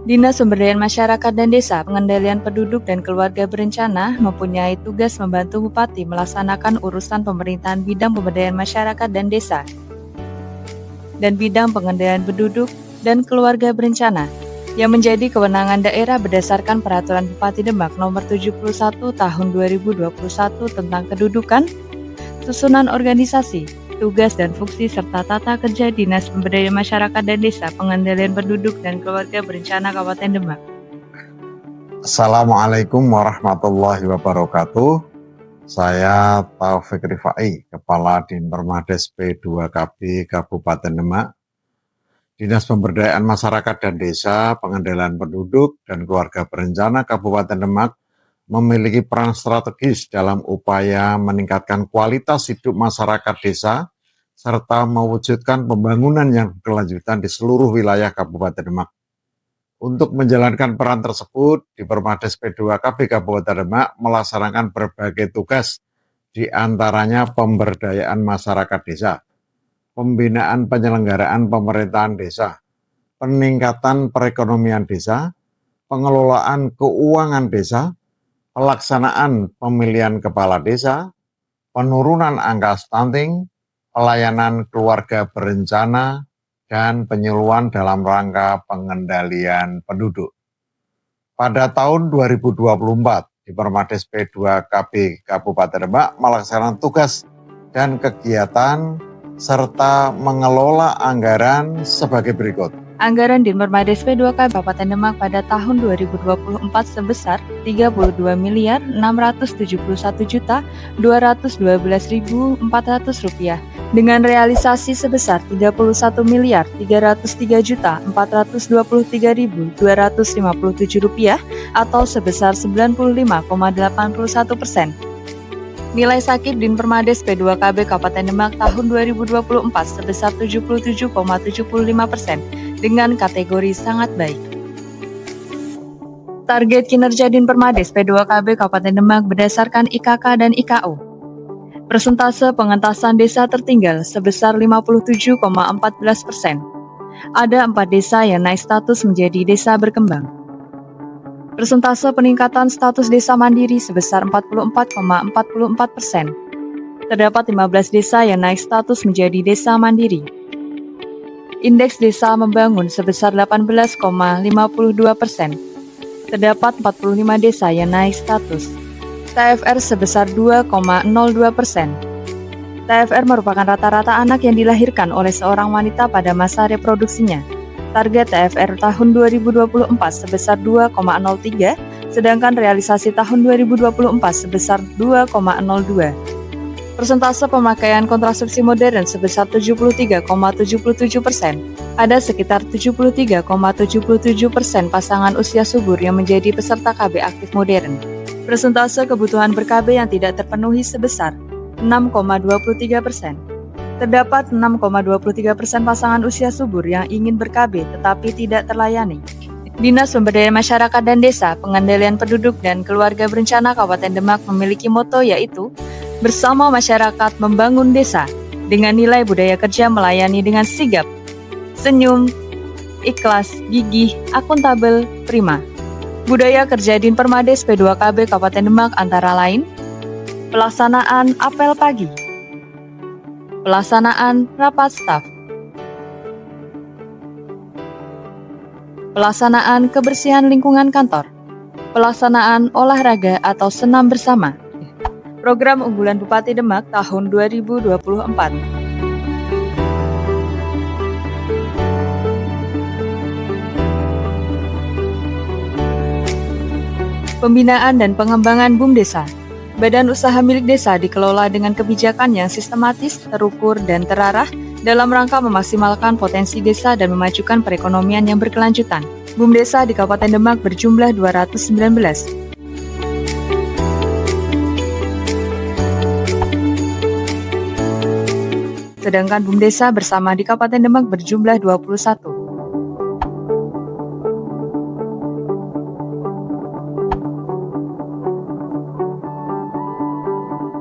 Dinas Pemberdayaan Masyarakat dan Desa, Pengendalian Penduduk dan Keluarga Berencana mempunyai tugas membantu Bupati melaksanakan urusan pemerintahan bidang pemberdayaan masyarakat dan desa dan bidang pengendalian penduduk dan keluarga berencana yang menjadi kewenangan daerah berdasarkan Peraturan Bupati Demak Nomor 71 Tahun 2021 tentang kedudukan, susunan organisasi, tugas dan fungsi serta tata kerja Dinas Pemberdayaan Masyarakat dan Desa, Pengendalian Penduduk dan Keluarga Berencana Kabupaten Demak. Assalamualaikum warahmatullahi wabarakatuh. Saya Taufik Rifai, Kepala Dinpermades P2KB Kabupaten Demak. Dinas Pemberdayaan Masyarakat dan Desa, Pengendalian Penduduk dan Keluarga Berencana Kabupaten Demak memiliki peran strategis dalam upaya meningkatkan kualitas hidup masyarakat desa serta mewujudkan pembangunan yang berkelanjutan di seluruh wilayah Kabupaten Demak. Untuk menjalankan peran tersebut, Dinpermades P2KB Kabupaten Demak melaksanakan berbagai tugas, di antaranya pemberdayaan masyarakat desa, pembinaan penyelenggaraan pemerintahan desa, peningkatan perekonomian desa, pengelolaan keuangan desa, pelaksanaan pemilihan kepala desa, penurunan angka stunting, pelayanan keluarga berencana, dan penyuluhan dalam rangka pengendalian penduduk. Pada tahun 2024, Dinpermades P2KB Kabupaten Demak melaksanakan tugas dan kegiatan serta mengelola anggaran sebagai berikut. Anggaran Dinpermades P2K Kabupaten Demak pada tahun 2024 sebesar Rp31.671.212.400 dengan realisasi sebesar Rp33.323.423.257 atau sebesar 95,81%. Nilai sakit Dinpermades P2KB Kabupaten Demak tahun 2024 sebesar 77,75% dengan kategori sangat baik. Target kinerja Dinpermades P2KB Kabupaten Demak berdasarkan IKK dan IKO. Persentase pengentasan desa tertinggal sebesar 57,14%. Ada 4 desa yang naik status menjadi desa berkembang. Persentase peningkatan status desa mandiri sebesar 44,44%. Terdapat 15 desa yang naik status menjadi desa mandiri. Indeks desa membangun sebesar 18,52%. Terdapat 45 desa yang naik status. TFR sebesar 2,02%. TFR merupakan rata-rata anak yang dilahirkan oleh seorang wanita pada masa reproduksinya. Target TFR tahun 2024 sebesar 2,03, sedangkan realisasi tahun 2024 sebesar 2,02. Persentase pemakaian kontrasepsi modern sebesar 73,77%. Ada sekitar 73,77% pasangan usia subur yang menjadi peserta KB aktif modern. Persentase kebutuhan ber-KB yang tidak terpenuhi sebesar 6,23%. Terdapat 6,23% pasangan usia subur yang ingin ber-KB tetapi tidak terlayani. Dinas Pemberdayaan Masyarakat dan Desa, Pengendalian Penduduk dan Keluarga Berencana Kabupaten Demak memiliki moto yaitu bersama masyarakat membangun desa dengan nilai budaya kerja melayani dengan sigap, senyum, ikhlas, gigih, akuntabel, prima. Budaya kerja Dinpermades P2KB Kabupaten Demak antara lain pelaksanaan apel pagi, pelaksanaan rapat staf, pelaksanaan kebersihan lingkungan kantor, pelaksanaan olahraga atau senam bersama. Program unggulan Bupati Demak tahun 2024. Pembinaan dan pengembangan BUMDesa. Badan usaha milik desa dikelola dengan kebijakan yang sistematis, terukur, dan terarah dalam rangka memaksimalkan potensi desa dan memajukan perekonomian yang berkelanjutan. BUMDesa di Kabupaten Demak berjumlah 219. Sedangkan BUMDesa bersama di Kabupaten Demak berjumlah 21.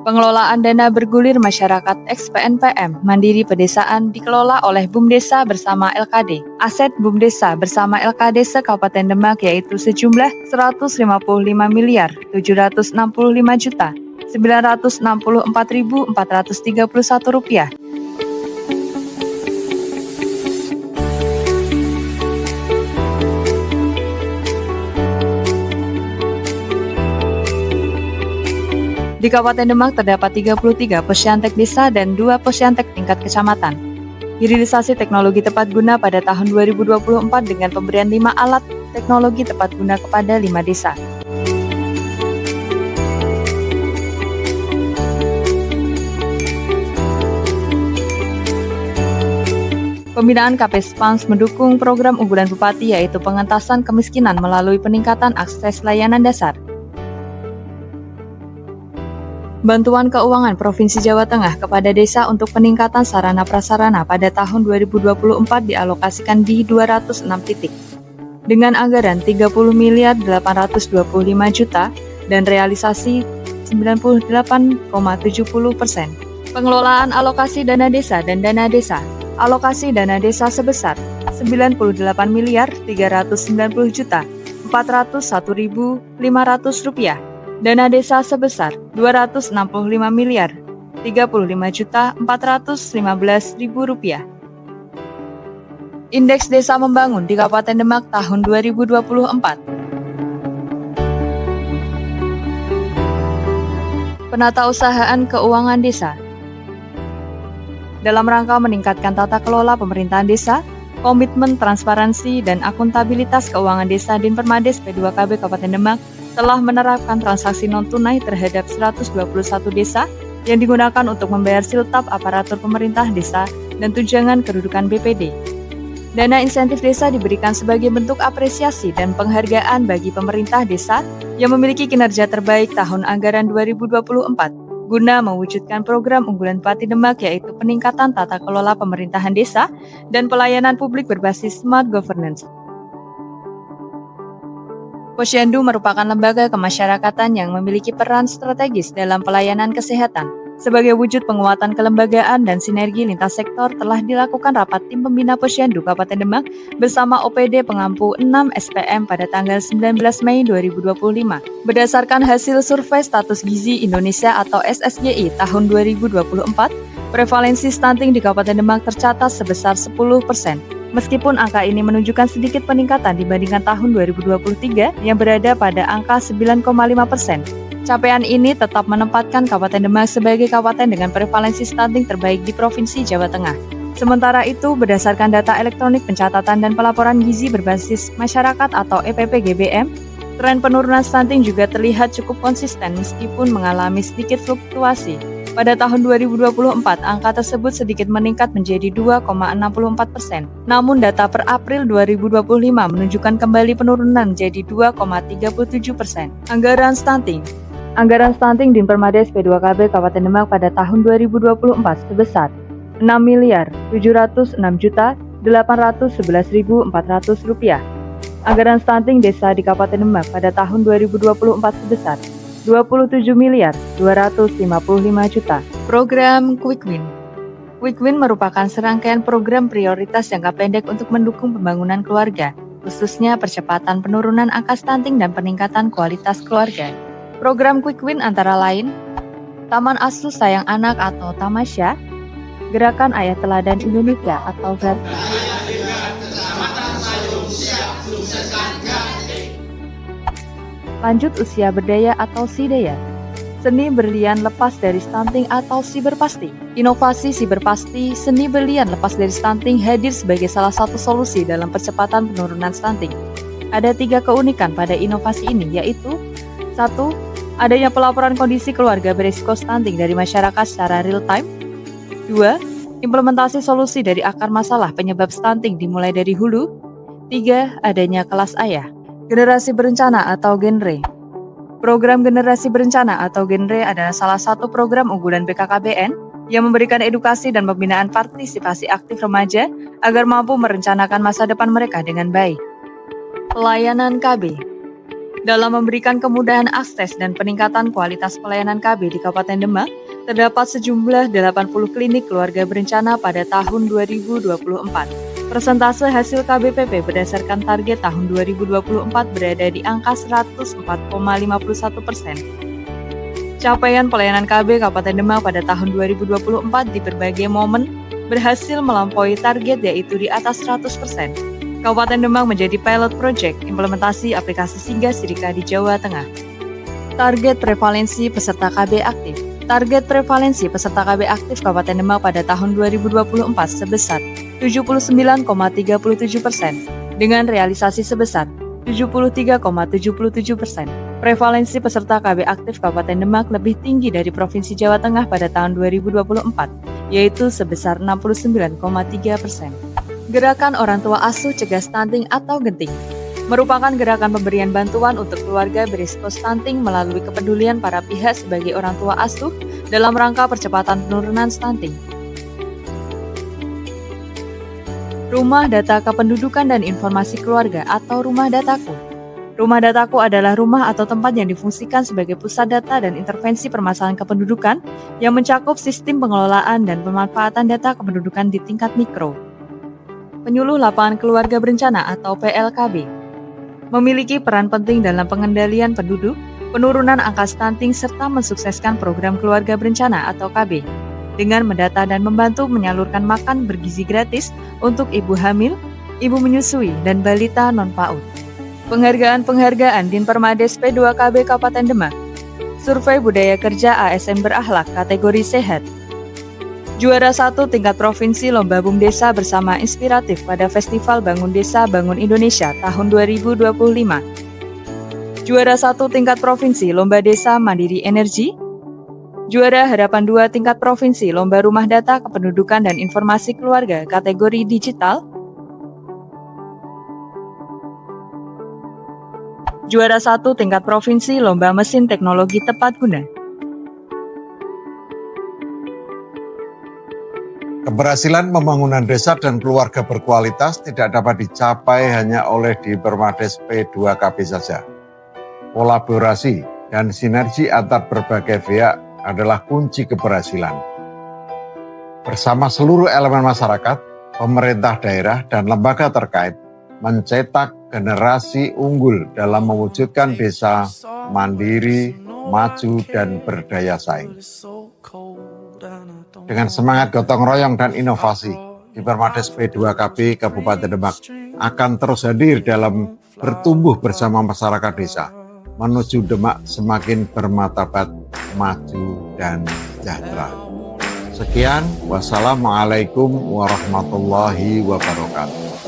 Pengelolaan dana bergulir masyarakat ex-PNPM Mandiri Pedesaan dikelola oleh Bumdesa bersama LKD. Aset Bumdesa bersama LKD se-Kabupaten Demak yaitu sejumlah Rp155.765.964.431. Di Kabupaten Demak terdapat 33 posyantek desa dan 2 posyantek tingkat kecamatan. Hilirisasi teknologi tepat guna pada tahun 2024 dengan pemberian 5 alat teknologi tepat guna kepada 5 desa. Pembinaan KP-SPANS mendukung program unggulan Bupati yaitu pengentasan kemiskinan melalui peningkatan akses layanan dasar. Bantuan keuangan Provinsi Jawa Tengah kepada desa untuk peningkatan sarana prasarana pada tahun 2024 dialokasikan di 206 titik. Dengan anggaran 30.825.000.000 dan realisasi 98,70%. Pengelolaan alokasi dana desa dan dana desa. Alokasi dana desa sebesar Rp98.390.401.500. Dana desa sebesar Rp265.035.415.000. Indeks Desa Membangun di Kabupaten Demak tahun 2024. Penatausahaan Keuangan Desa. Dalam rangka meningkatkan tata kelola pemerintahan desa, komitmen transparansi dan akuntabilitas keuangan desa Dinpermades P2KB Kabupaten Demak telah menerapkan transaksi non-tunai terhadap 121 desa yang digunakan untuk membayar siltap aparatur pemerintah desa dan tunjangan kedudukan BPD. Dana insentif desa diberikan sebagai bentuk apresiasi dan penghargaan bagi pemerintah desa yang memiliki kinerja terbaik tahun anggaran 2024, guna mewujudkan program unggulan Bupati Demak yaitu peningkatan tata kelola pemerintahan desa dan pelayanan publik berbasis smart governance. Posyandu merupakan lembaga kemasyarakatan yang memiliki peran strategis dalam pelayanan kesehatan. Sebagai wujud penguatan kelembagaan dan sinergi lintas sektor telah dilakukan rapat tim pembina Posyandu Kabupaten Demak bersama OPD pengampu 6 SPM pada tanggal 19 Mei 2025. Berdasarkan hasil survei status gizi Indonesia atau SSGI tahun 2024, prevalensi stunting di Kabupaten Demak tercatat sebesar 10%. Meskipun angka ini menunjukkan sedikit peningkatan dibandingkan tahun 2023 yang berada pada angka 9,5%. Capaian ini tetap menempatkan Kabupaten Demak sebagai kabupaten dengan prevalensi stunting terbaik di Provinsi Jawa Tengah. Sementara itu, berdasarkan data elektronik pencatatan dan pelaporan gizi berbasis masyarakat atau EPP-GBM, tren penurunan stunting juga terlihat cukup konsisten meskipun mengalami sedikit fluktuasi. Pada tahun 2024, angka tersebut sedikit meningkat menjadi 2,64%. Namun data per April 2025 menunjukkan kembali penurunan menjadi 2,37%. Anggaran stunting. Anggaran stunting Dinpermades P2KB Kabupaten Demak pada tahun 2024 sebesar Rp6.706.811.400. Anggaran stunting desa di Kabupaten Demak pada tahun 2024 sebesar Rp27.255.000.000. Program Quick Win. Quick Win merupakan serangkaian program prioritas jangka pendek untuk mendukung pembangunan keluarga, khususnya percepatan penurunan angka stunting dan peningkatan kualitas keluarga. Program Quick Win antara lain Taman Asuh Sayang Anak atau Tamasya, Gerakan Ayah Teladan Indonesia atau GATI, Lanjut Usia Berdaya atau SIDEA, Seni Berlian Lepas dari Stunting atau Siberpasti. Inovasi Siberpasti, seni berlian lepas dari stunting hadir sebagai salah satu solusi dalam percepatan penurunan stunting. Ada 3 keunikan pada inovasi ini, yaitu 1. Adanya pelaporan kondisi keluarga berisiko stunting dari masyarakat secara real time. 2. Implementasi solusi dari akar masalah penyebab stunting dimulai dari hulu. 3. Adanya kelas ayah. Generasi Berencana atau Genre. Program Generasi Berencana atau Genre adalah salah satu program unggulan BKKBN yang memberikan edukasi dan pembinaan partisipasi aktif remaja agar mampu merencanakan masa depan mereka dengan baik. Pelayanan KB. Dalam memberikan kemudahan akses dan peningkatan kualitas pelayanan KB di Kabupaten Demak, terdapat sejumlah 80 klinik keluarga berencana pada tahun 2024. Persentase hasil KBPP berdasarkan target tahun 2024 berada di angka 104,51%. Capaian pelayanan KB Kabupaten Demak pada tahun 2024 di berbagai momen berhasil melampaui target yaitu di atas 100%. Kabupaten Demak menjadi pilot project implementasi aplikasi Singgah Sidika di Jawa Tengah. Target prevalensi peserta KB aktif. Target prevalensi peserta KB aktif Kabupaten Demak pada tahun 2024 sebesar 79,37% dengan realisasi sebesar 73,77%. Prevalensi peserta KB aktif Kabupaten Demak lebih tinggi dari Provinsi Jawa Tengah pada tahun 2024, yaitu sebesar 69,3%. Gerakan Orang Tua Asuh Cegah Stunting atau Genting merupakan gerakan pemberian bantuan untuk keluarga berisiko stunting melalui kepedulian para pihak sebagai orang tua asuh dalam rangka percepatan penurunan stunting. Rumah Data Kependudukan dan Informasi Keluarga atau Rumah Dataku. Rumah Dataku adalah rumah atau tempat yang difungsikan sebagai pusat data dan intervensi permasalahan kependudukan yang mencakup sistem pengelolaan dan pemanfaatan data kependudukan di tingkat mikro. Penyuluh Lapangan Keluarga Berencana atau PLKB memiliki peran penting dalam pengendalian penduduk, penurunan angka stunting serta mensukseskan program keluarga berencana atau KB dengan mendata dan membantu menyalurkan makan bergizi gratis untuk ibu hamil, ibu menyusui, dan balita non-PAUD. Penghargaan Dinpermades P2KB Kabupaten Demak. Survei Budaya Kerja ASN Berakhlak kategori Sehat. Juara 1 tingkat provinsi Lomba Bum Desa bersama inspiratif pada Festival Bangun Desa Bangun Indonesia tahun 2025. Juara 1 tingkat provinsi Lomba Desa Mandiri Energi. Juara Harapan 2 tingkat provinsi Lomba Rumah Data Kependudukan dan Informasi Keluarga kategori digital. Juara 1 tingkat provinsi Lomba Mesin Teknologi Tepat Guna. Keberhasilan pembangunan desa dan keluarga berkualitas tidak dapat dicapai hanya oleh Dinpermades P2KB saja. Kolaborasi dan sinergi antar berbagai pihak adalah kunci keberhasilan. Bersama seluruh elemen masyarakat, pemerintah daerah, dan lembaga terkait, mencetak generasi unggul dalam mewujudkan desa mandiri, maju, dan berdaya saing. Dengan semangat gotong royong dan inovasi, Dinpermades P2KB Kabupaten Demak akan terus hadir dalam bertumbuh bersama masyarakat desa, menuju Demak semakin bermartabat, maju, dan sejahtera. Sekian, wassalamualaikum warahmatullahi wabarakatuh.